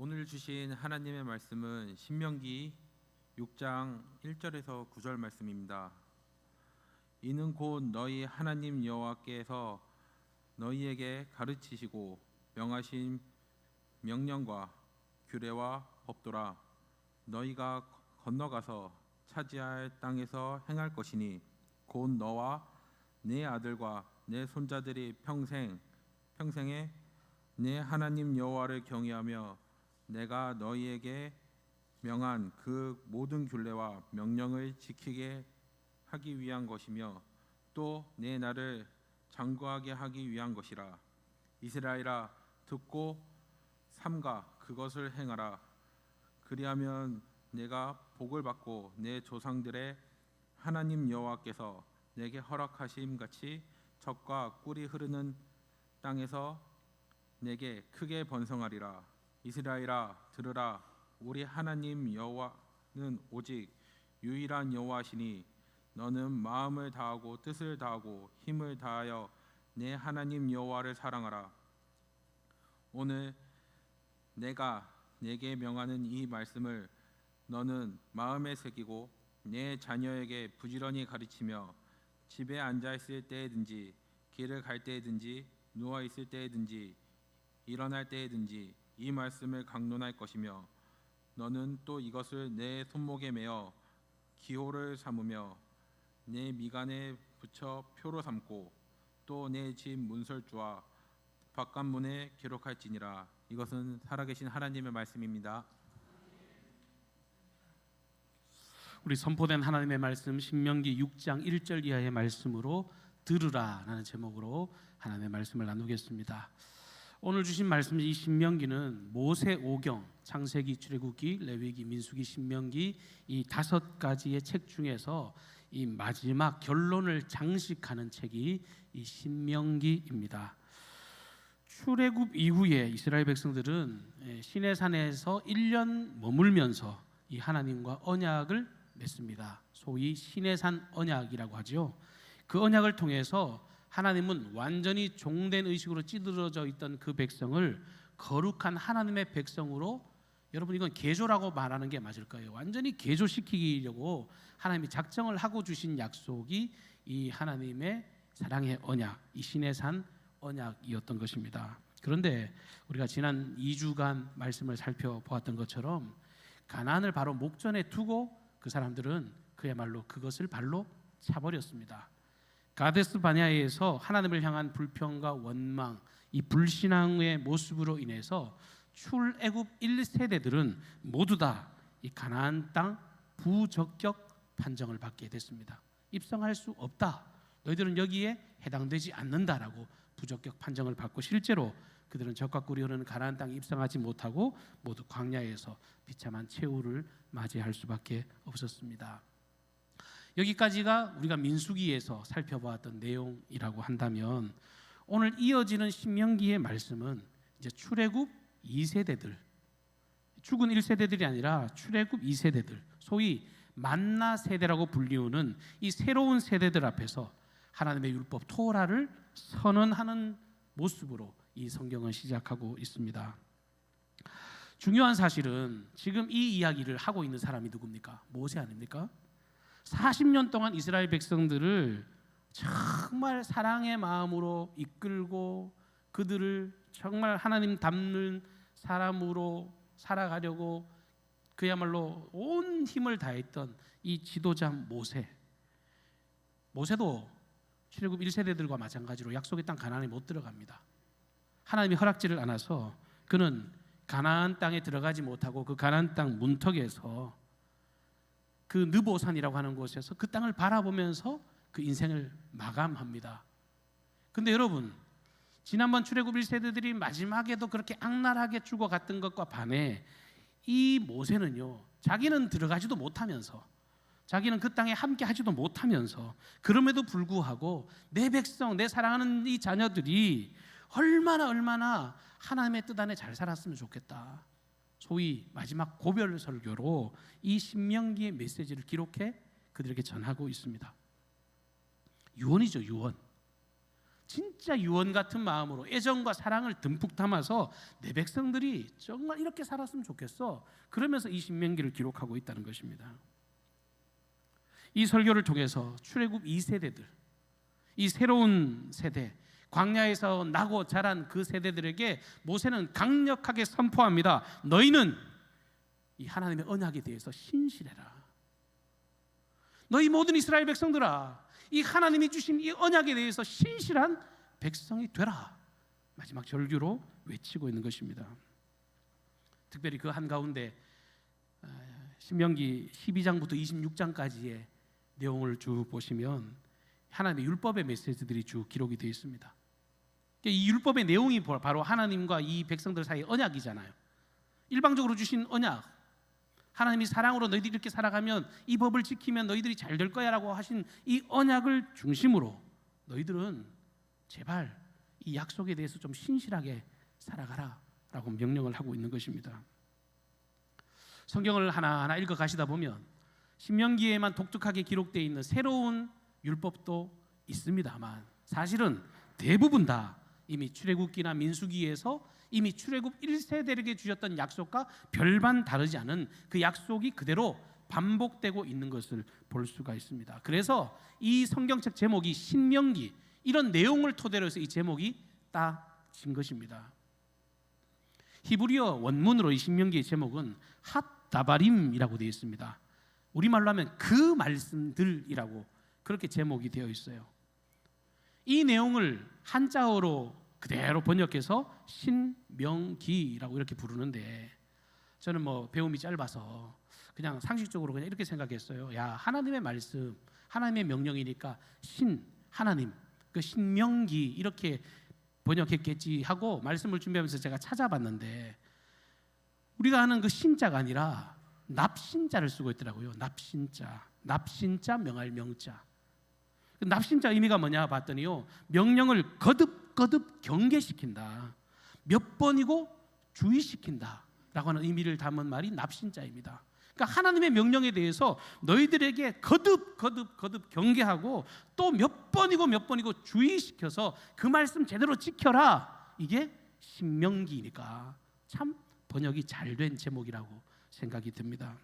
오늘 주신 하나님의 말씀은 신명기 6장 1절에서 9절 말씀입니다. 이는 곧 너희 하나님 여호와께서 너희에게 가르치시고 명하신 명령과 규례와 법도라. 너희가 건너가서 차지할 땅에서 행할 것이니 곧 너와 네 아들과 내 손자들이 평생에 내 하나님 여호와를 경외하며 내가 너희에게 명한 그 모든 규례와 명령을 지키게 하기 위한 것이며 또 내 날을 장구하게 하기 위한 것이라. 이스라엘아, 듣고 삼가 그것을 행하라. 그리하면 내가 복을 받고 내 조상들의 하나님 여호와께서 내게 허락하심 같이 젖과 꿀이 흐르는 땅에서 내게 크게 번성하리라. 이스라엘아, 들으라. 우리 하나님 여호와는 오직 유일한 여호와시니 너는 마음을 다하고 뜻을 다하고 힘을 다하여 내 하나님 여호와를 사랑하라. 오늘 내가 내게 명하는 이 말씀을 너는 마음에 새기고 내 자녀에게 부지런히 가르치며 집에 앉아 있을 때에든지 길을 갈 때에든지 누워 있을 때에든지 일어날 때에든지 이 말씀을 강론할 것이며 너는 또 이것을 내 손목에 매어 기호를 삼으며 내 미간에 붙여 표로 삼고 또 내 집 문설주와 바깥문에 기록할지니라. 이것은 살아계신 하나님의 말씀입니다. 우리 선포된 하나님의 말씀 신명기 6장 1절 이하의 말씀으로 들으라 라는 제목으로 하나님의 말씀을 나누겠습니다. 오늘 주신 말씀 이 신명기는 모세오경, 창세기, 출애굽기, 레위기, 민수기, 신명기 이 5가지의 책 중에서 이 마지막 결론을 장식하는 책이 이 신명기입니다. 출애굽 이후에 이스라엘 백성들은 시내산에서 1년 머물면서 이 하나님과 언약을 맺습니다. 소위 시내산 언약이라고 하죠. 그 언약을 통해서 하나님은 완전히 종된 의식으로 찌들어져 있던 그 백성을 거룩한 하나님의 백성으로, 여러분 이건 개조라고 말하는 게 맞을 거예요. 완전히 개조시키려고 하나님이 작정을 하고 주신 약속이 이 하나님의 사랑의 언약, 이 시내산 언약이었던 것입니다. 그런데 우리가 지난 2주간 말씀을 살펴보았던 것처럼 가나안을 바로 목전에 두고 그 사람들은 그야말로 그것을 발로 차버렸습니다. 가데스 바네아에서 하나님을 향한 불평과 원망, 이 불신앙의 모습으로 인해서 출애굽 1세대들은 모두 다 이 가나안 땅 부적격 판정을 받게 됐습니다. 입성할 수 없다. 너희들은 여기에 해당되지 않는다라고 부적격 판정을 받고 실제로 그들은 젖과 꿀이 흐르는 가나안 땅에 입성하지 못하고 모두 광야에서 비참한 최후를 맞이할 수밖에 없었습니다. 여기까지가 우리가 민수기에서 살펴보았던 내용이라고 한다면 오늘 이어지는 신명기의 말씀은 이제 출애굽 2세대들, 죽은 1세대들이 아니라 출애굽 2세대들, 소위 만나 세대라고 불리우는 이 새로운 세대들 앞에서 하나님의 율법 토라를 선언하는 모습으로 이 성경은 시작하고 있습니다. 중요한 사실은 지금 이 이야기를 하고 있는 사람이 누굽니까? 모세 아닙니까? 40년 동안 이스라엘 백성들을 정말 사랑의 마음으로 이끌고 그들을 정말 하나님 닮는 사람으로 살아가려고 그야말로 온 힘을 다했던 이 지도자 모세도 출애굽 1세대들과 마찬가지로 약속의 땅 가나안에 못 들어갑니다. 하나님이 허락지를 않아서 그는 가나안 땅에 들어가지 못하고 그 가나안 땅 문턱에서 그 느보산이라고 하는 곳에서 그 땅을 바라보면서 그 인생을 마감합니다. 근데 여러분, 지난번 출애굽 1세대들이 마지막에도 그렇게 악랄하게 죽어갔던 것과 반해 이 모세는요, 자기는 들어가지도 못하면서, 자기는 그 땅에 함께 하지도 못하면서, 그럼에도 불구하고 내 백성, 내 사랑하는 이 자녀들이 얼마나 하나님의 뜻 안에 잘 살았으면 좋겠다, 소위 마지막 고별 설교로 이 신명기의 메시지를 기록해 그들에게 전하고 있습니다. 유언이죠, 유언. 진짜 유언 같은 마음으로 애정과 사랑을 듬뿍 담아서 내 백성들이 정말 이렇게 살았으면 좋겠어. 그러면서 이 신명기를 기록하고 있다는 것입니다. 이 설교를 통해서 출애굽 2세대들, 이 새로운 세대, 광야에서 나고 자란 그 세대들에게 모세는 강력하게 선포합니다. 너희는 이 하나님의 언약에 대해서 신실해라. 너희 모든 이스라엘 백성들아, 이 하나님이 주신 이 언약에 대해서 신실한 백성이 되라. 마지막 절규로 외치고 있는 것입니다. 특별히 그 한가운데 신명기 12장부터 26장까지의 내용을 쭉 보시면 하나님의 율법의 메시지들이 쭉 기록이 되어 있습니다. 이 율법의 내용이 바로 하나님과 이 백성들 사이의 언약이잖아요. 일방적으로 주신 언약, 하나님이 사랑으로 너희들이 이렇게 살아가면 이 법을 지키면 너희들이 잘 될 거야 라고 하신 이 언약을 중심으로 너희들은 제발 이 약속에 대해서 좀 신실하게 살아가라 라고 명령을 하고 있는 것입니다. 성경을 하나하나 읽어 가시다 보면 신명기에만 독특하게 기록되어 있는 새로운 율법도 있습니다만 사실은 대부분 다 이미 출애굽기나 민수기에서 이미 출애굽 1세대에게 주셨던 약속과 별반 다르지 않은 그 약속이 그대로 반복되고 있는 것을 볼 수가 있습니다. 그래서 이 성경책 제목이 신명기, 이런 내용을 토대로 해서 이 제목이 따진 것입니다. 히브리어 원문으로 이 신명기의 제목은 핫다바림이라고 되어 있습니다. 우리말로 하면 그 말씀들이라고 그렇게 제목이 되어 있어요. 이 내용을 한자어로 그대로 번역해서 신명기라고 이렇게 부르는데 저는 뭐 배움이 짧아서 그냥 상식적으로 그냥 이렇게 생각했어요. 야, 하나님의 말씀, 하나님의 명령이니까 하나님, 그 신명기 이렇게 번역했겠지 하고 말씀을 준비하면서 제가 찾아봤는데 우리가 하는 그 신자가 아니라 납신자를 쓰고 있더라고요. 납신자 명할 명자. 납신자 의미가 뭐냐 봤더니요, 명령을 거듭 경계시킨다, 몇 번이고 주의시킨다 라고 하는 의미를 담은 말이 납신자입니다. 그러니까 하나님의 명령에 대해서 너희들에게 거듭 경계하고 또 몇 번이고 주의시켜서 그 말씀 제대로 지켜라. 이게 신명기니까 참 번역이 잘 된 제목이라고 생각이 듭니다.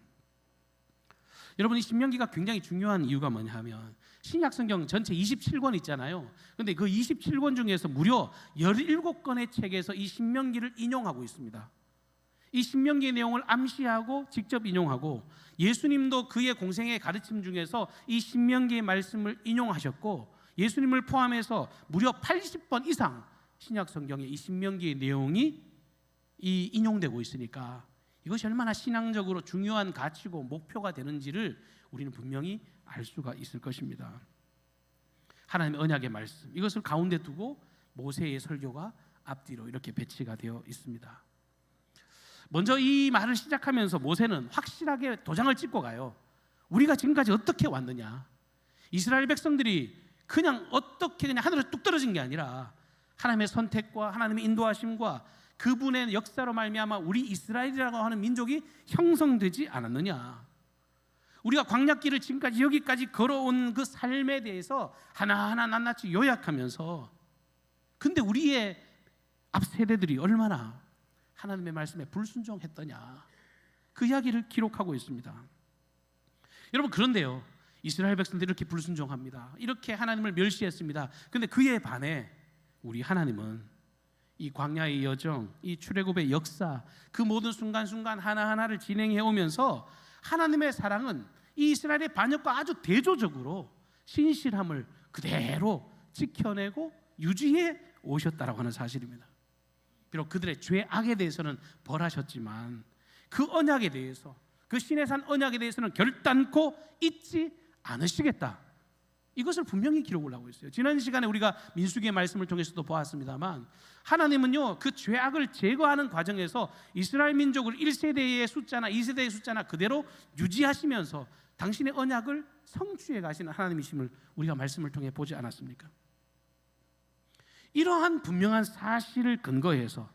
여러분, 이 신명기가 굉장히 중요한 이유가 뭐냐 하면 신약 성경 전체 27권 있잖아요. 그런데 그 27권 중에서 무려 17권의 책에서 이 신명기를 인용하고 있습니다. 이 신명기의 내용을 암시하고 직접 인용하고 예수님도 그의 공생의 가르침 중에서 이 신명기의 말씀을 인용하셨고 예수님을 포함해서 무려 80번 이상 신약 성경에 이 신명기의 내용이 인용되고 있으니까 이것이 얼마나 신앙적으로 중요한 가치고 목표가 되는지를 우리는 분명히 알 수가 있을 것입니다. 하나님의 언약의 말씀, 이것을 가운데 두고 모세의 설교가 앞뒤로 이렇게 배치가 되어 있습니다. 먼저 이 말을 시작하면서 모세는 확실하게 도장을 찍고 가요. 우리가 지금까지 어떻게 왔느냐, 이스라엘 백성들이 그냥 어떻게 그냥 하늘에서 뚝 떨어진 게 아니라 하나님의 선택과 하나님의 인도하심과 그분의 역사로 말미암아 우리 이스라엘이라고 하는 민족이 형성되지 않았느냐. 우리가 광야길을 지금까지 여기까지 걸어온 그 삶에 대해서 하나하나 낱낱이 요약하면서 근데 우리의 앞 세대들이 얼마나 하나님의 말씀에 불순종했더냐, 그 이야기를 기록하고 있습니다. 여러분, 그런데요, 이스라엘 백성들이 이렇게 불순종합니다. 이렇게 하나님을 멸시했습니다. 근데 그에 반해 우리 하나님은 이 광야의 여정, 이 출애굽의 역사, 그 모든 순간순간 하나하나를 진행해 오면서 하나님의 사랑은 이 이스라엘의 반역과 아주 대조적으로 신실함을 그대로 지켜내고 유지해 오셨다라고 하는 사실입니다. 비록 그들의 죄악에 대해서는 벌하셨지만 그 언약에 대해서, 그 신의 산 언약에 대해서는 결단코 잊지 않으시겠다, 이것을 분명히 기록을 하고 있어요. 지난 시간에 우리가 민수기의 말씀을 통해서도 보았습니다만 하나님은요, 그 죄악을 제거하는 과정에서 이스라엘 민족을 1세대의 숫자나 2세대의 숫자나 그대로 유지하시면서 당신의 언약을 성취해 가시는 하나님이심을 우리가 말씀을 통해 보지 않았습니까? 이러한 분명한 사실을 근거해서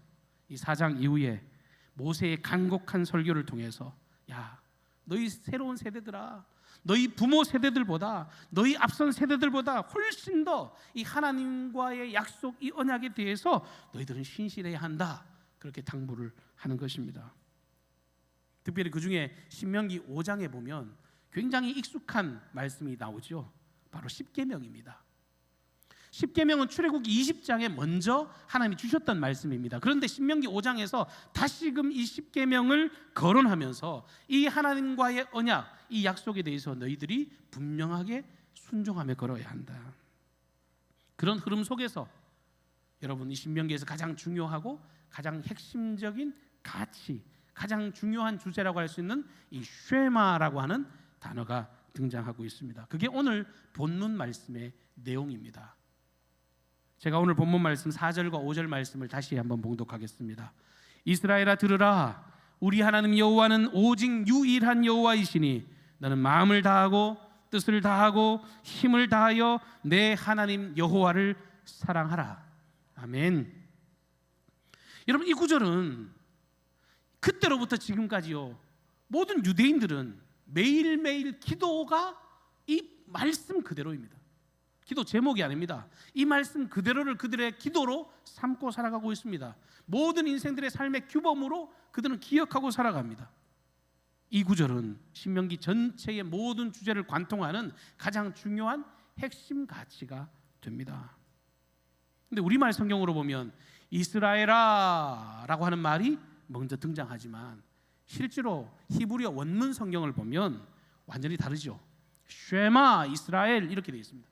이 4장 이후에 모세의 간곡한 설교를 통해서 야, 너희 새로운 세대들아, 너희 부모 세대들보다, 너희 앞선 세대들보다 훨씬 더 이 하나님과의 약속, 이 언약에 대해서 너희들은 신실해야 한다. 그렇게 당부를 하는 것입니다. 특별히 그 중에 신명기 5장에 보면 굉장히 익숙한 말씀이 나오죠. 바로 십계명입니다. 십계명은 출애굽기 20장에 먼저 하나님이 주셨던 말씀입니다. 그런데 신명기 5장에서 다시금 이 십계명을 거론하면서 이 하나님과의 언약, 이 약속에 대해서 너희들이 분명하게 순종하며 걸어야 한다. 그런 흐름 속에서 여러분, 이 신명기에서 가장 중요하고 가장 핵심적인 가치, 가장 중요한 주제라고 할 수 있는 이 쉐마라고 하는 단어가 등장하고 있습니다. 그게 오늘 본문 말씀의 내용입니다. 제가 오늘 본문 말씀 4절과 5절 말씀을 다시 한번 봉독하겠습니다. 이스라엘아 들으라, 우리 하나님 여호와는 오직 유일한 여호와이시니 너는 마음을 다하고 뜻을 다하고 힘을 다하여 내 하나님 여호와를 사랑하라. 아멘. 여러분, 이 구절은 그때로부터 지금까지요, 모든 유대인들은 매일매일 기도가 이 말씀 그대로입니다. 기도 제목이 아닙니다. 이 말씀 그대로를 그들의 기도로 삼고 살아가고 있습니다. 모든 인생들의 삶의 규범으로 그들은 기억하고 살아갑니다. 이 구절은 신명기 전체의 모든 주제를 관통하는 가장 중요한 핵심 가치가 됩니다. 근데 우리말 성경으로 보면 이스라엘아 라고 하는 말이 먼저 등장하지만 실제로 히브리어 원문 성경을 보면 완전히 다르죠. 쉐마 이스라엘 이렇게 되어 있습니다.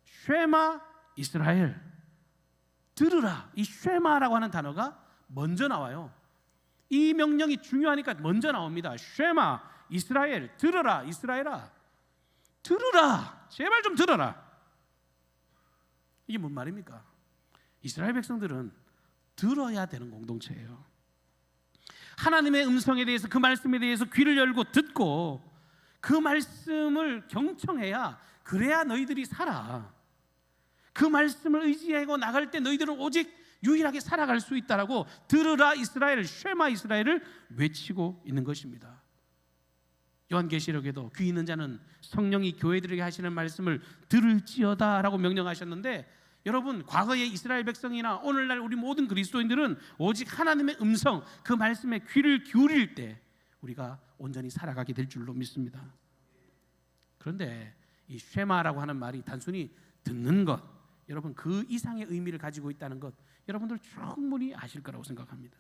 쉐마 이스라엘, 들으라. 이 쉐마라고 하는 단어가 먼저 나와요. 이 명령이 중요하니까 먼저 나옵니다. 쉐마 이스라엘, 들으라 이스라엘아, 들으라, 제발 좀 들어라. 이게 뭔 말입니까? 이스라엘 백성들은 들어야 되는 공동체예요. 하나님의 음성에 대해서, 그 말씀에 대해서 귀를 열고 듣고 그 말씀을 경청해야, 그래야 너희들이 살아. 그 말씀을 의지하고 나갈 때 너희들은 오직 유일하게 살아갈 수 있다라고 들으라 이스라엘, 쉐마 이스라엘을 외치고 있는 것입니다. 요한계시록에도 귀 있는 자는 성령이 교회들에게 하시는 말씀을 들을지어다라고 명령하셨는데, 여러분, 과거의 이스라엘 백성이나 오늘날 우리 모든 그리스도인들은 오직 하나님의 음성, 그 말씀에 귀를 기울일 때 우리가 온전히 살아가게 될 줄로 믿습니다. 그런데 이 쉐마라고 하는 말이 단순히 듣는 것, 여러분 그 이상의 의미를 가지고 있다는 것 여러분들 충분히 아실 거라고 생각합니다.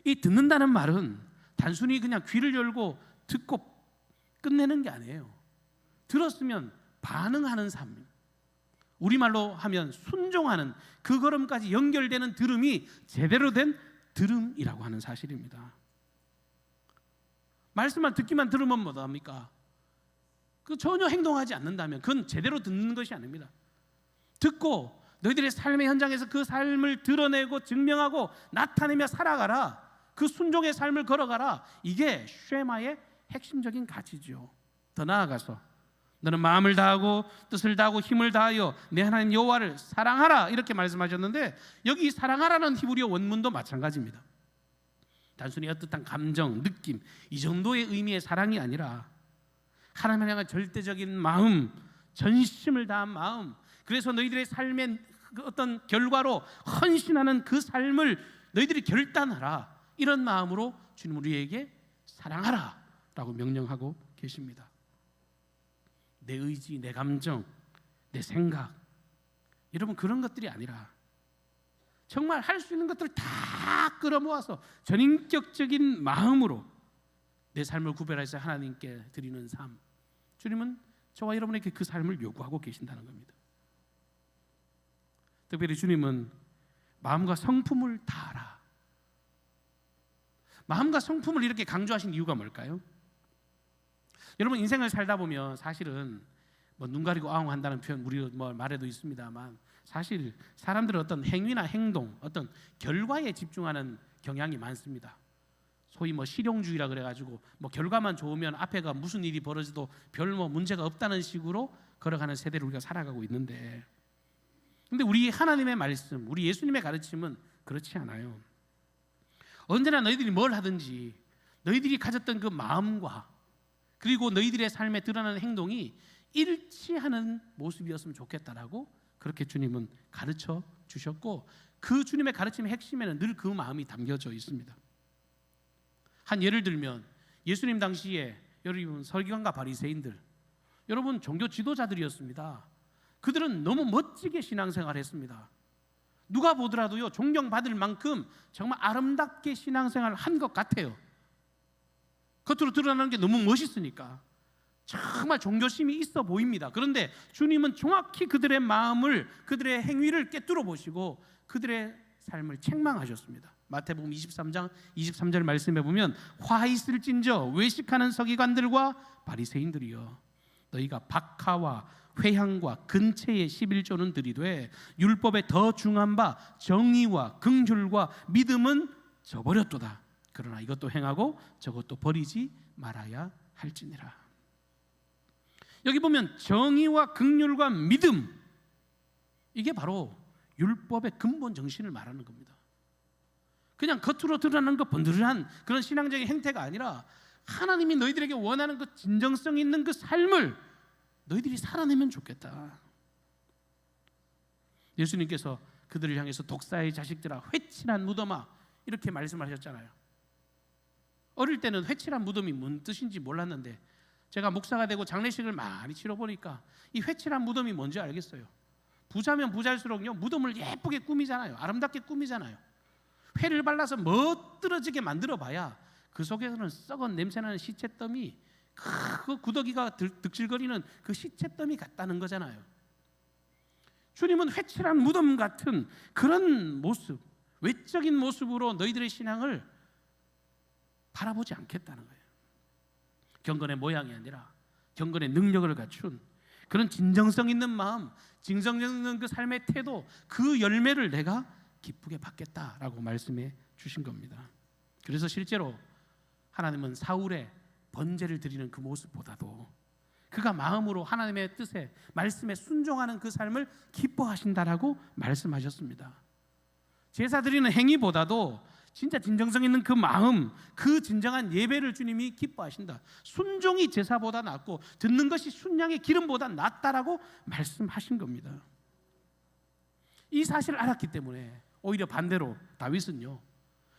이 듣는다는 말은 단순히 그냥 귀를 열고 듣고 끝내는 게 아니에요. 들었으면 반응하는 삶, 우리말로 하면 순종하는 그 걸음까지 연결되는 들음이 제대로 된 들음이라고 하는 사실입니다. 말씀만 듣기만 들으면 뭐합니까? 그 전혀 행동하지 않는다면 그건 제대로 듣는 것이 아닙니다. 듣고 너희들의 삶의 현장에서 그 삶을 드러내고 증명하고 나타내며 살아가라. 그 순종의 삶을 걸어가라. 이게 쉐마의 핵심적인 가치죠. 더 나아가서 너는 마음을 다하고 뜻을 다하고 힘을 다하여 내 하나님 여호와를 사랑하라 이렇게 말씀하셨는데, 여기 사랑하라는 히브리어 원문도 마찬가지입니다. 단순히 어떠한 감정, 느낌 이 정도의 의미의 사랑이 아니라 하나님을 향한 절대적인 마음, 전심을 다한 마음, 그래서 너희들의 삶의 그 어떤 결과로 헌신하는 그 삶을 너희들이 결단하라. 이런 마음으로 주님 우리에게 사랑하라 라고 명령하고 계십니다. 내 의지, 내 감정, 내 생각, 여러분 그런 것들이 아니라 정말 할 수 있는 것들을 다 끌어모아서 전인격적인 마음으로 내 삶을 구별해서 하나님께 드리는 삶, 주님은 저와 여러분에게 그 삶을 요구하고 계신다는 겁니다. 특별히 주님은 마음과 성품을 다하라. 마음과 성품을 이렇게 강조하신 이유가 뭘까요? 여러분 인생을 살다 보면 사실은 뭐 눈 가리고 아웅한다는 표현 우리 뭐 말에도 있습니다만, 사실 사람들은 어떤 행위나 행동, 어떤 결과에 집중하는 경향이 많습니다. 소위 뭐 실용주의라 그래가지고 뭐 결과만 좋으면 앞에가 무슨 일이 벌어져도 별 뭐 문제가 없다는 식으로 걸어가는 세대를 우리가 살아가고 있는데, 근데 우리 하나님의 말씀, 우리 예수님의 가르침은 그렇지 않아요. 언제나 너희들이 뭘 하든지 너희들이 가졌던 그 마음과 그리고 너희들의 삶에 드러나는 행동이 일치하는 모습이었으면 좋겠다라고 그렇게 주님은 가르쳐 주셨고, 그 주님의 가르침의 핵심에는 늘 그 마음이 담겨져 있습니다. 한 예를 들면 예수님 당시에 여러분 서기관과 바리새인들, 여러분 종교 지도자들이었습니다. 그들은 너무 멋지게 신앙생활을 했습니다. 누가 보더라도요 존경받을 만큼 정말 아름답게 신앙생활을 한 것 같아요. 겉으로 드러나는 게 너무 멋있으니까 정말 종교심이 있어 보입니다. 그런데 주님은 정확히 그들의 마음을, 그들의 행위를 꿰뚫어 보시고 그들의 삶을 책망하셨습니다. 마태복음 23장 23절 말씀해 보면 화 있을진저 외식하는 서기관들과 바리새인들이여, 너희가 박하와 회향과 근체의 11조는 들이되 율법에 더 중한 바 정의와 긍휼과 믿음은 저버렸도다. 그러나 이것도 행하고 저것도 버리지 말아야 할지니라. 여기 보면 정의와 긍휼과 믿음, 이게 바로 율법의 근본 정신을 말하는 겁니다. 그냥 겉으로 드러나는 것 번들한 그런 신앙적인 행태가 아니라 하나님이 너희들에게 원하는 그 진정성 있는 그 삶을 너희들이 살아내면 좋겠다. 예수님께서 그들을 향해서 독사의 자식들아 회칠한 무덤아 이렇게 말씀하셨잖아요. 어릴 때는 회칠한 무덤이 뭔 뜻인지 몰랐는데 제가 목사가 되고 장례식을 많이 치러보니까 이 회칠한 무덤이 뭔지 알겠어요. 부자면 부자일수록요 무덤을 예쁘게 꾸미잖아요. 아름답게 꾸미잖아요. 회를 발라서 멋들어지게 만들어봐야 그 속에서는 썩은 냄새나는 시체더미, 그 구더기가 득실거리는 그 시체더미 같다는 거잖아요. 주님은 회칠한 무덤 같은 그런 모습, 외적인 모습으로 너희들의 신앙을 바라보지 않겠다는 거예요. 경건의 모양이 아니라 경건의 능력을 갖춘 그런 진정성 있는 마음, 진정성 있는 그 삶의 태도, 그 열매를 내가 기쁘게 받겠다라고 말씀해 주신 겁니다. 그래서 실제로 하나님은 사울의 번제를 드리는 그 모습보다도 그가 마음으로 하나님의 뜻에, 말씀에 순종하는 그 삶을 기뻐하신다라고 말씀하셨습니다. 제사 드리는 행위보다도 진짜 진정성 있는 그 마음, 그 진정한 예배를 주님이 기뻐하신다. 순종이 제사보다 낫고 듣는 것이 순양의 기름보다 낫다라고 말씀하신 겁니다. 이 사실을 알았기 때문에 오히려 반대로 다윗은요,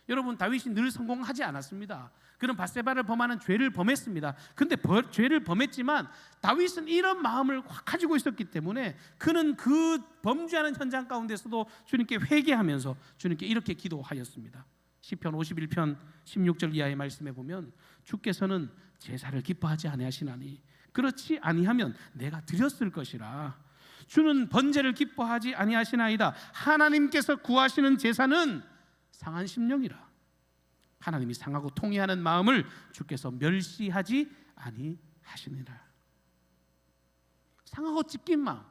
여러분 다윗이 늘 성공하지 않았습니다. 그는 밧세바를 범하는 죄를 범했습니다. 근데 죄를 범했지만 다윗은 이런 마음을 확 가지고 있었기 때문에 그는 그 범죄하는 현장 가운데서도 주님께 회개하면서 주님께 이렇게 기도하였습니다. 시편 51편 16절 이하의 말씀에 보면 주께서는 제사를 기뻐하지 아니하시나니 그렇지 아니하면 내가 드렸을 것이라. 주는 번제를 기뻐하지 아니하시나이다. 하나님께서 구하시는 제사는 상한 심령이라. 하나님이 상하고 통회하는 마음을 주께서 멸시하지 아니하시니라. 상하고 찢긴 마음,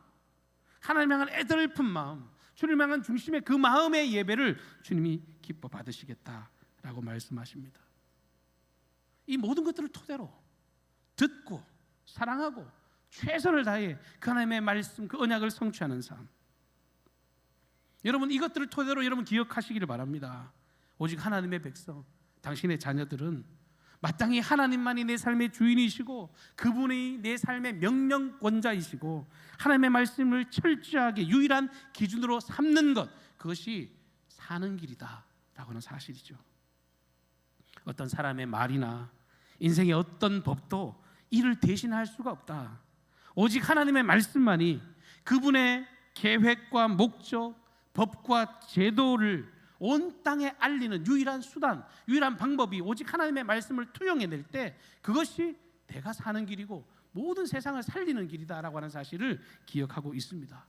하나님 향한 애들픈 마음, 주님 향한 중심의 그 마음의 예배를 주님이 기뻐 받으시겠다라고 말씀하십니다. 이 모든 것들을 토대로 듣고 사랑하고 최선을 다해 그 하나님의 말씀, 그 언약을 성취하는 삶, 여러분 이것들을 토대로 여러분 기억하시기를 바랍니다. 오직 하나님의 백성, 당신의 자녀들은 마땅히 하나님만이 내 삶의 주인이시고 그분이 내 삶의 명령권자이시고 하나님의 말씀을 철저하게 유일한 기준으로 삼는 것, 그것이 사는 길이다 라고 하는 사실이죠. 어떤 사람의 말이나 인생의 어떤 법도 이를 대신할 수가 없다. 오직 하나님의 말씀만이 그분의 계획과 목적, 법과 제도를 온 땅에 알리는 유일한 수단, 유일한 방법이 오직 하나님의 말씀을 투영해낼 때 그것이 내가 사는 길이고 모든 세상을 살리는 길이다라고 하는 사실을 기억하고 있습니다.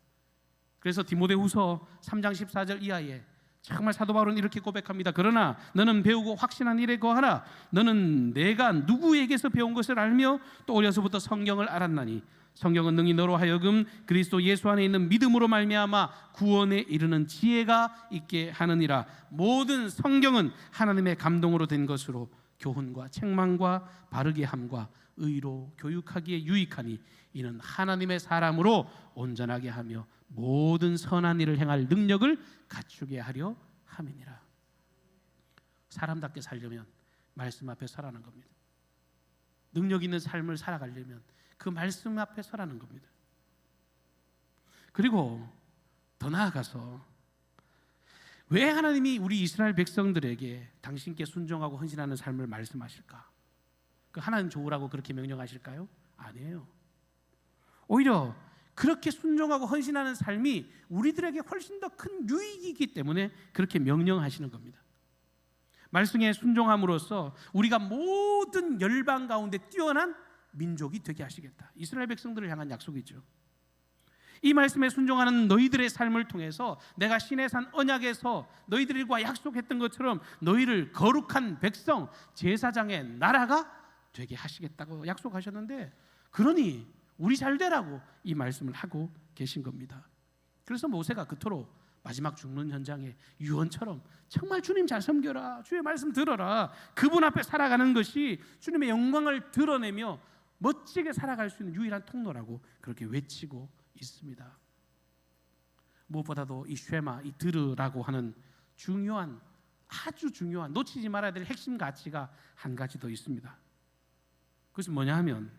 그래서 디모데후서 3장 14절 이하에 정말 사도 바울은 이렇게 고백합니다. 그러나 너는 배우고 확신한 일에 거하라. 너는 내가 누구에게서 배운 것을 알며 또 어려서부터 성경을 알았나니 성경은 능히 너로 하여금 그리스도 예수 안에 있는 믿음으로 말미암아 구원에 이르는 지혜가 있게 하느니라. 모든 성경은 하나님의 감동으로 된 것으로 교훈과 책망과 바르게 함과 의로 교육하기에 유익하니 이는 하나님의 사람으로 온전하게 하며 모든 선한 일을 행할 능력을 갖추게 하려 함이니라. 사람답게 살려면 말씀 앞에 서라는 겁니다. 능력 있는 삶을 살아가려면 그 말씀 앞에 서라는 겁니다. 그리고 더 나아가서 왜 하나님이 우리 이스라엘 백성들에게 당신께 순종하고 헌신하는 삶을 말씀하실까? 그 하나님 좋으라고 그렇게 명령하실까요? 아니에요. 오히려 그렇게 순종하고 헌신하는 삶이 우리들에게 훨씬 더 큰 유익이기 때문에 그렇게 명령하시는 겁니다. 말씀에 순종함으로써 우리가 모든 열방 가운데 뛰어난 민족이 되게 하시겠다. 이스라엘 백성들을 향한 약속이죠. 이 말씀에 순종하는 너희들의 삶을 통해서 내가 시내산 언약에서 너희들과 약속했던 것처럼 너희를 거룩한 백성, 제사장의 나라가 되게 하시겠다고 약속하셨는데, 그러니 우리 잘 되라고 이 말씀을 하고 계신 겁니다. 그래서 모세가 그토록 마지막 죽는 현장에 유언처럼 정말 주님 잘 섬겨라, 주의 말씀 들어라, 그분 앞에 살아가는 것이 주님의 영광을 드러내며 멋지게 살아갈 수 있는 유일한 통로라고 그렇게 외치고 있습니다. 무엇보다도 이 쉐마, 이 들으라고 하는 중요한, 아주 중요한, 놓치지 말아야 될 핵심 가치가 한 가지 더 있습니다. 그것은 뭐냐 하면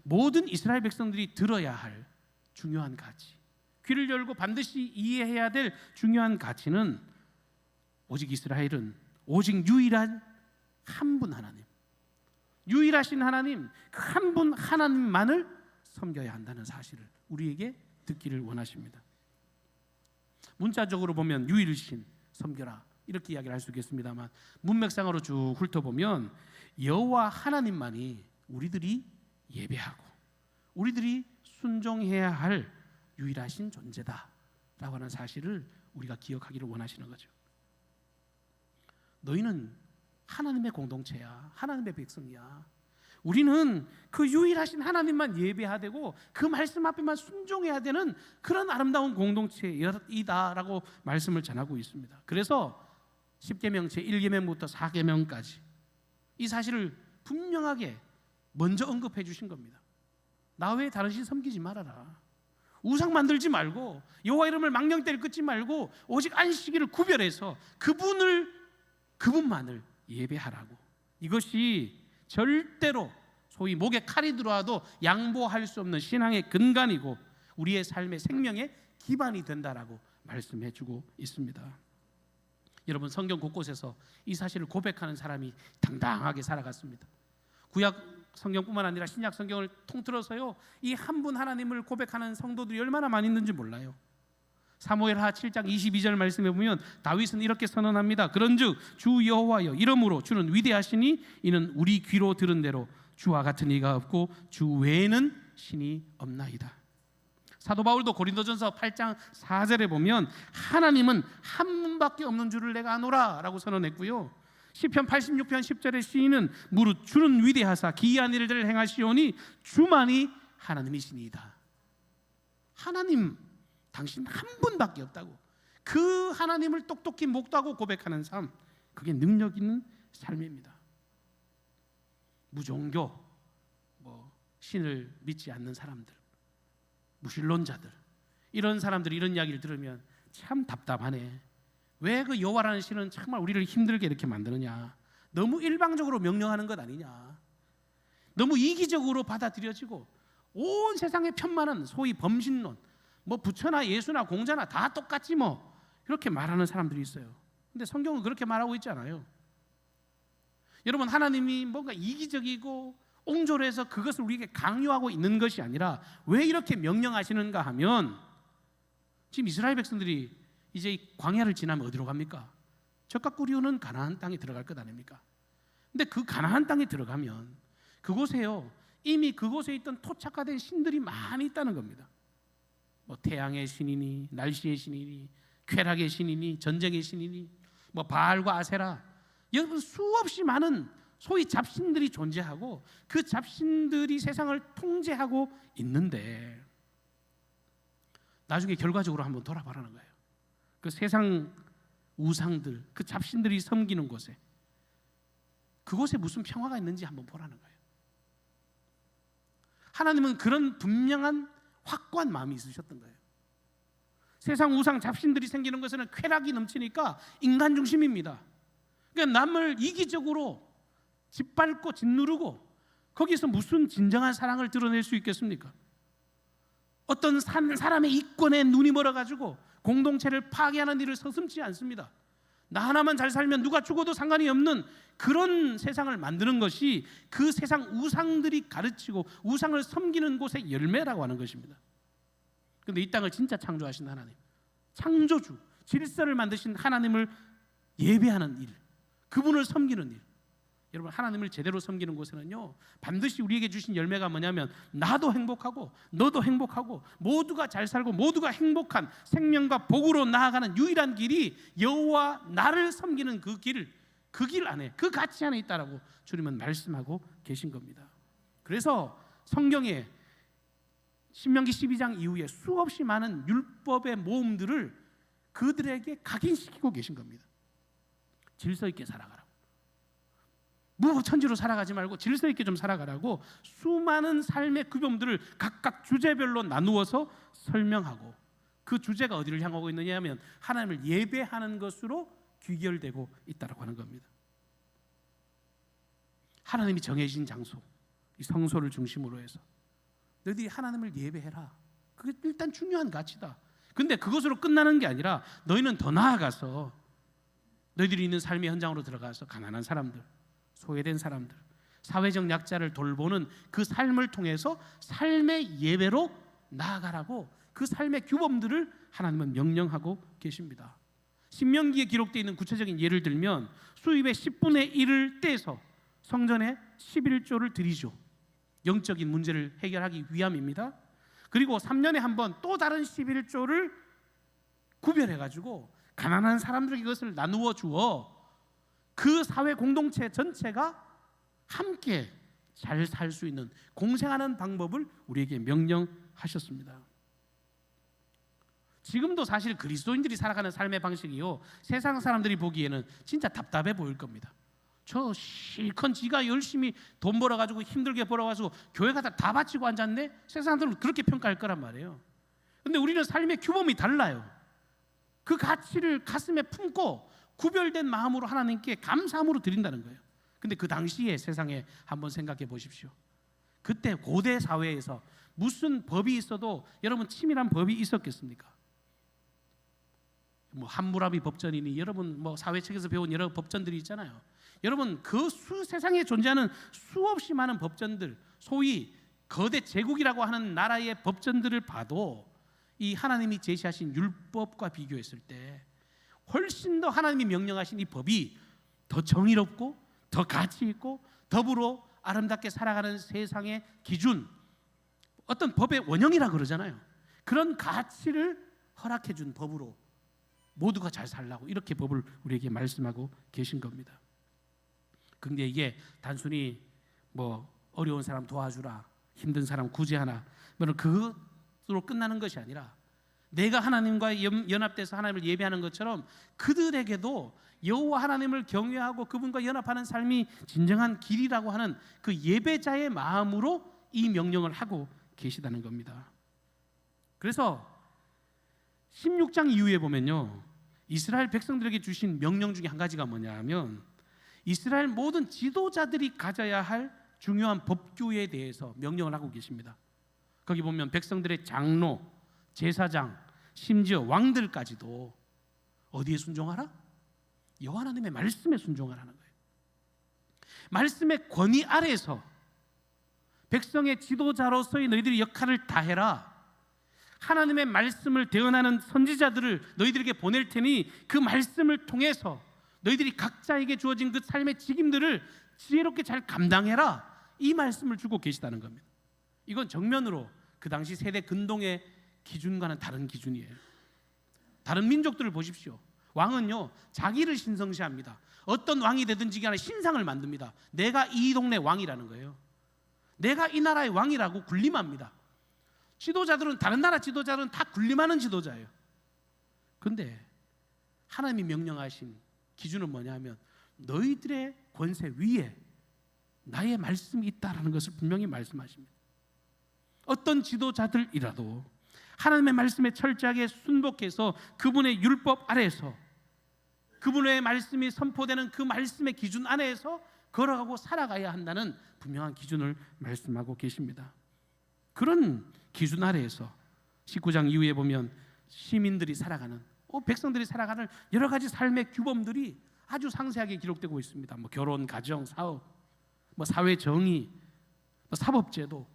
모든 이스라엘 백성들이 들어야 할 중요한 가치, 귀를 열고 반드시 이해해야 될 중요한 가치는 오직 이스라엘은 오직 유일한 한 분 하나님, 유일하신 하나님, 그 한 분 하나님만을 섬겨야 한다는 사실을 우리에게 듣기를 원하십니다. 문자적으로 보면 유일신 섬겨라 이렇게 이야기를 할 수 있겠습니다만, 문맥상으로 쭉 훑어보면 여호와 하나님만이 우리들이 예배하고 우리들이 순종해야 할 유일하신 존재다라고 하는 사실을 우리가 기억하기를 원하시는 거죠. 너희는 하나님의 공동체야, 하나님의 백성이야. 우리는 그 유일하신 하나님만 예배하되고 그 말씀 앞에만 순종해야 되는 그런 아름다운 공동체이다라고 말씀을 전하고 있습니다. 그래서 10계명 제1계명부터 4계명까지 이 사실을 분명하게 먼저 언급해 주신 겁니다. 나 외에 다른 신 섬기지 말아라, 우상 만들지 말고 여호와 이름을 망령때를 끊지 말고 오직 안식일을 구별해서 그분만을 예배하라고. 이것이 절대로 소위 목에 칼이 들어와도 양보할 수 없는 신앙의 근간이고 우리의 삶의 생명의 기반이 된다라고 말씀해 주고 있습니다. 여러분, 성경 곳곳에서 이 사실을 고백하는 사람이 당당하게 살아갔습니다. 구약 성경뿐만 아니라 신약 성경을 통틀어서요, 이 한 분 하나님을 고백하는 성도들이 얼마나 많이 있는지 몰라요. 사무엘하 7장 22절 말씀에 보면 다윗은 이렇게 선언합니다. 그런즉 주 여호와여, 이러므로 주는 위대하시니 이는 우리 귀로 들은 대로 주와 같은 이가 없고 주 외에는 신이 없나이다. 사도 바울도 고린도전서 8장 4절에 보면 하나님은 한 분밖에 없는 줄을 내가 아노라 라고 선언했고요, 시편 86편 10절의 시인은 무릇 주는 위대하사 기이한 일들을 행하시오니 주만이 하나님이시니이다. 하나님, 당신 한 분밖에 없다고, 그 하나님을 똑똑히 목도하고 고백하는 삶, 그게 능력 있는 삶입니다. 무종교, 신을 믿지 않는 사람들, 무신론자들, 이런 사람들이 이런 이야기를 들으면 참 답답하네. 왜 그 여호와라는 신은 정말 우리를 힘들게 이렇게 만드느냐, 너무 일방적으로 명령하는 것 아니냐, 너무 이기적으로 받아들여지고 온 세상의 편만은 소위 범신론, 부처나 예수나 공자나 다 똑같지 이렇게 말하는 사람들이 있어요. 근데 성경은 그렇게 말하고 있지 않아요. 여러분, 하나님이 뭔가 이기적이고 옹졸해서 그것을 우리에게 강요하고 있는 것이 아니라 왜 이렇게 명령하시는가 하면, 지금 이스라엘 백성들이 이제 광야를 지나면 어디로 갑니까? 젖과 꿀이 흐르는 가나안 땅에 들어갈 것 아닙니까? 근데 그 가나안 땅에 들어가면 그곳에요, 이미 그곳에 있던 토착화된 신들이 많이 있다는 겁니다. 태양의 신이니 날씨의 신이니 쾌락의 신이니 전쟁의 신이니 바알과 아세라, 여러분 수없이 많은 소위 잡신들이 존재하고 그 잡신들이 세상을 통제하고 있는데, 나중에 결과적으로 한번 돌아보라는 거예요. 그 세상 우상들, 그 잡신들이 섬기는 곳에, 그곳에 무슨 평화가 있는지 한번 보라는 거예요. 하나님은 그런 분명한 확고한 마음이 있으셨던 거예요. 세상 우상 잡신들이 생기는 것에는 쾌락이 넘치니까 인간 중심입니다. 그러니까 남을 이기적으로 짓밟고 짓누르고 거기서 무슨 진정한 사랑을 드러낼 수 있겠습니까? 어떤 사람의 이권에 눈이 멀어가지고 공동체를 파괴하는 일을 서슴지 않습니다. 나 하나만 잘 살면 누가 죽어도 상관이 없는 그런 세상을 만드는 것이 그 세상 우상들이 가르치고 우상을 섬기는 곳의 열매라고 하는 것입니다. 그런데 이 땅을 진짜 창조하신 하나님, 창조주, 질서를 만드신 하나님을 예배하는 일, 그분을 섬기는 일, 여러분 하나님을 제대로 섬기는 곳에는요 반드시 우리에게 주신 열매가 뭐냐면 나도 행복하고 너도 행복하고 모두가 잘 살고 모두가 행복한 생명과 복으로 나아가는 유일한 길이 여호와 나를 섬기는 그 길 안에, 그 가치 안에 있다라고 주님은 말씀하고 계신 겁니다. 그래서 성경에 신명기 12장 이후에 수없이 많은 율법의 모음들을 그들에게 각인시키고 계신 겁니다. 질서 있게 살아가라, 무천지로 살아가지 말고 질서 있게 좀 살아가라고 수많은 삶의 규범들을 각각 주제별로 나누어서 설명하고, 그 주제가 어디를 향하고 있느냐 하면 하나님을 예배하는 것으로 귀결되고 있다고 하는 겁니다. 하나님이 정해진 장소, 이 성소를 중심으로 해서 너희들이 하나님을 예배해라. 그게 일단 중요한 가치다. 근데 그것으로 끝나는 게 아니라 너희는 더 나아가서 너희들이 있는 삶의 현장으로 들어가서 가난한 사람들, 소외된 사람들, 사회적 약자를 돌보는 그 삶을 통해서 삶의 예배로 나아가라고 그 삶의 규범들을 하나님은 명령하고 계십니다. 신명기에 기록되어 있는 구체적인 예를 들면 수입의 10분의 1을 떼서 성전에 11조를 드리죠. 영적인 문제를 해결하기 위함입니다. 그리고 3년에 한 번 또 다른 11조를 구별해가지고 가난한 사람들에게 이것을 나누어 주어 그 사회 공동체 전체가 함께 잘 살 수 있는 공생하는 방법을 우리에게 명령하셨습니다. 지금도 사실 그리스도인들이 살아가는 삶의 방식이요, 세상 사람들이 보기에는 진짜 답답해 보일 겁니다. 저 실컷 지가 열심히 돈 벌어가지고 힘들게 벌어가지고 교회 가다 다 바치고 앉았네? 세상 사람들은 그렇게 평가할 거란 말이에요. 근데 우리는 삶의 규범이 달라요. 그 가치를 가슴에 품고 구별된 마음으로 하나님께 감사함으로 드린다는 거예요. 근데 그 당시에 세상에 한번 생각해 보십시오. 그때 고대 사회에서 무슨 법이 있어도 여러분 치밀한 법이 있었겠습니까? 뭐 함무라비 법전이니 여러분 뭐 사회책에서 배운 여러 법전들이 있잖아요. 여러분 그 세상에 존재하는 수없이 많은 법전들, 소위 거대 제국이라고 하는 나라의 법전들을 봐도 이 하나님이 제시하신 율법과 비교했을 때 훨씬 더 하나님이 명령하신 이 법이 더 정의롭고 더 가치 있고 더불어 아름답게 살아가는 세상의 기준, 어떤 법의 원형이라 그러잖아요. 그런 가치를 허락해 준 법으로 모두가 잘 살라고 이렇게 법을 우리에게 말씀하고 계신 겁니다. 근데 이게 단순히 뭐 어려운 사람 도와주라, 힘든 사람 구제하나 그것으로 끝나는 것이 아니라 내가 하나님과 연합돼서 하나님을 예배하는 것처럼 그들에게도 여호와 하나님을 경외하고 그분과 연합하는 삶이 진정한 길이라고 하는 그 예배자의 마음으로 이 명령을 하고 계시다는 겁니다. 그래서 16장 이후에 보면요, 이스라엘 백성들에게 주신 명령 중에 한 가지가 뭐냐 하면 이스라엘 모든 지도자들이 가져야 할 중요한 법규에 대해서 명령을 하고 계십니다. 거기 보면 백성들의 장로, 제사장, 심지어 왕들까지도 어디에 순종하라? 여호와 하나님의 말씀에 순종하라는 거예요. 말씀의 권위 아래에서 백성의 지도자로서의 너희들이 역할을 다해라. 하나님의 말씀을 대언하는 선지자들을 너희들에게 보낼 테니 그 말씀을 통해서 너희들이 각자에게 주어진 그 삶의 책임들을 지혜롭게 잘 감당해라. 이 말씀을 주고 계시다는 겁니다. 이건 정면으로 그 당시 세대 근동의 기준과는 다른 기준이에요. 다른 민족들을 보십시오. 왕은요 자기를 신성시합니다. 어떤 왕이 되든지 간에 신상을 만듭니다. 내가 이 동네 왕이라는 거예요. 내가 이 나라의 왕이라고 군림합니다. 지도자들은, 다른 나라 지도자들은 다 군림하는 지도자예요. 그런데 하나님이 명령하신 기준은 뭐냐 하면 너희들의 권세 위에 나의 말씀이 있다라는 것을 분명히 말씀하십니다. 어떤 지도자들이라도 하나님의 말씀에 철저하게 순복해서 그분의 율법 아래에서 그분의 말씀이 선포되는 그 말씀의 기준 안에서 걸어가고 살아가야 한다는 분명한 기준을 말씀하고 계십니다. 그런 기준 아래에서 19장 이후에 보면 시민들이 살아가는, 백성들이 살아가는 여러 가지 삶의 규범들이 아주 상세하게 기록되고 있습니다. 뭐 결혼, 가정, 사업, 뭐 사회 정의, 뭐 사법제도,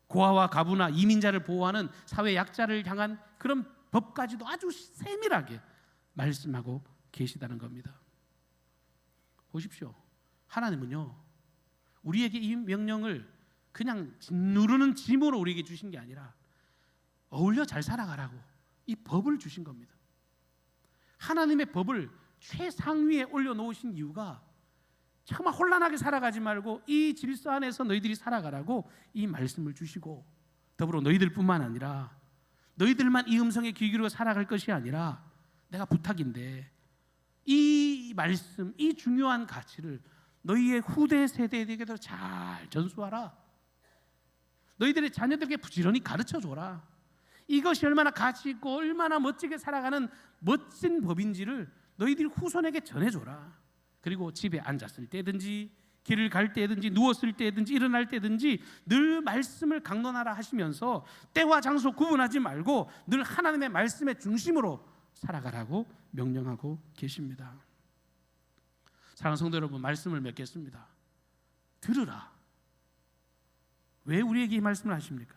고아와 가부나 이민자를 보호하는 사회 약자를 향한 그런 법까지도 아주 세밀하게 말씀하고 계시다는 겁니다. 보십시오. 하나님은요, 우리에게 이 명령을 그냥 누르는 짐으로 우리에게 주신 게 아니라 어울려 잘 살아가라고 이 법을 주신 겁니다. 하나님의 법을 최상위에 올려놓으신 이유가 정말 혼란하게 살아가지 말고 이 질서 안에서 너희들이 살아가라고 이 말씀을 주시고, 더불어 너희들뿐만 아니라 너희들만 이 음성에 귀 기울여 살아갈 것이 아니라 내가 부탁인데 이 말씀, 이 중요한 가치를 너희의 후대 세대에게도 잘 전수하라. 너희들의 자녀들에게 부지런히 가르쳐줘라. 이것이 얼마나 가치 있고 얼마나 멋지게 살아가는 멋진 법인지를 너희들이 후손에게 전해줘라. 그리고 집에 앉았을 때든지 길을 갈 때든지 누웠을 때든지 일어날 때든지 늘 말씀을 강론하라 하시면서 때와 장소 구분하지 말고 늘 하나님의 말씀의 중심으로 살아가라고 명령하고 계십니다. 사랑하는 성도 여러분, 말씀을 맺겠습니다. 들으라. 왜 우리에게 이 말씀을 하십니까?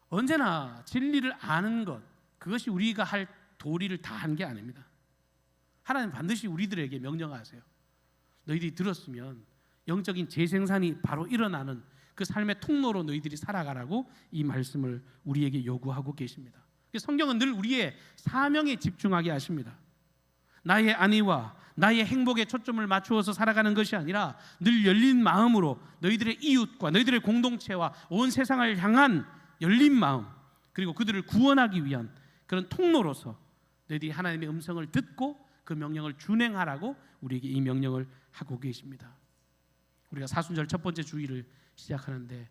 언제나 진리를 아는 것, 그것이 우리가 할 도리를 다 한 게 아닙니다. 하나님 반드시 우리들에게 명령하세요. 너희들이 들었으면 영적인 재생산이 바로 일어나는 그 삶의 통로로 너희들이 살아가라고 이 말씀을 우리에게 요구하고 계십니다. 성경은 늘 우리의 사명에 집중하게 하십니다. 나의 안위와 나의 행복에 초점을 맞추어서 살아가는 것이 아니라 늘 열린 마음으로 너희들의 이웃과 너희들의 공동체와 온 세상을 향한 열린 마음, 그리고 그들을 구원하기 위한 그런 통로로서 너희들이 하나님의 음성을 듣고 그 명령을 준행하라고 우리에게 이 명령을 하고 계십니다. 우리가 사순절 첫 번째 주일을 시작하는데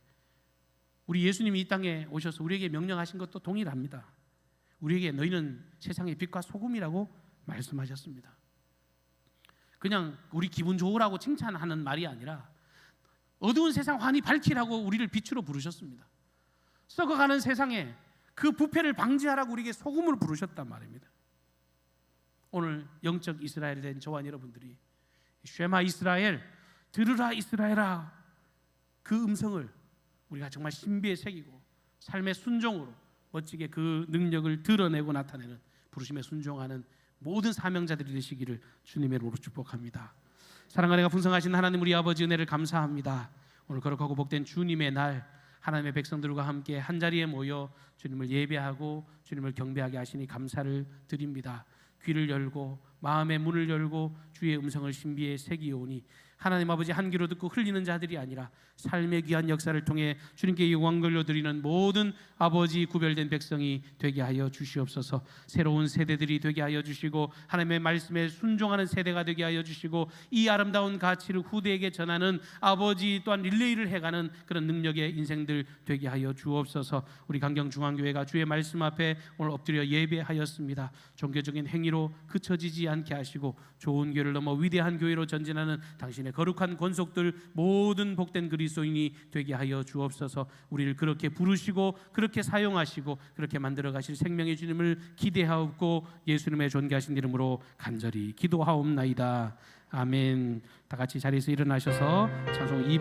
우리 예수님이 이 땅에 오셔서 우리에게 명령하신 것도 동일합니다. 우리에게 너희는 세상의 빛과 소금이라고 말씀하셨습니다. 그냥 우리 기분 좋으라고 칭찬하는 말이 아니라 어두운 세상 환히 밝히라고 우리를 빛으로 부르셨습니다. 썩어가는 세상에 그 부패를 방지하라고 우리에게 소금으로 부르셨단 말입니다. 오늘 영적 이스라엘이 된 저와 여러분들이 쉐마 이스라엘, 들으라 이스라엘아, 그 음성을 우리가 정말 신비에 새기고 삶의 순종으로 멋지게 그 능력을 드러내고 나타내는 부르심에 순종하는 모든 사명자들이 되시기를 주님의 이름으로 축복합니다. 사랑과 내가 풍성하신 하나님 우리 아버지 은혜를 감사합니다. 오늘 거룩하고 복된 주님의 날, 하나님의 백성들과 함께 한자리에 모여 주님을 예배하고 주님을 경배하게 하시니 감사를 드립니다. 귀를 열고 마음의 문을 열고 주의 음성을 신비에 새기오니 하나님 아버지 한 귀로 듣고 흘리는 자들이 아니라 삶의 귀한 역사를 통해 주님께 영광 돌려드리는 모든 아버지 구별된 백성이 되게 하여 주시옵소서. 새로운 세대들이 되게 하여 주시고 하나님의 말씀에 순종하는 세대가 되게 하여 주시고 이 아름다운 가치를 후대에게 전하는 아버지 또한 릴레이를 해가는 그런 능력의 인생들 되게 하여 주옵소서. 우리 강경중앙교회가 주의 말씀 앞에 오늘 엎드려 예배하였습니다. 종교적인 행위로 그쳐지지 않게 하시고 좋은 교회를 넘어 위대한 교회로 전진하는 당신의 거룩한 권속들 모든 복된 그리스도인이 되게 하여 주옵소서. 우리를 그렇게 부르시고 그렇게 사용하시고 그렇게 만들어 가실 생명의 주님을 기대하옵고 예수님의 존귀하신 이름으로 간절히 기도하옵나이다. 아멘. 다 같이 자리에서 일어나셔서 찬송 200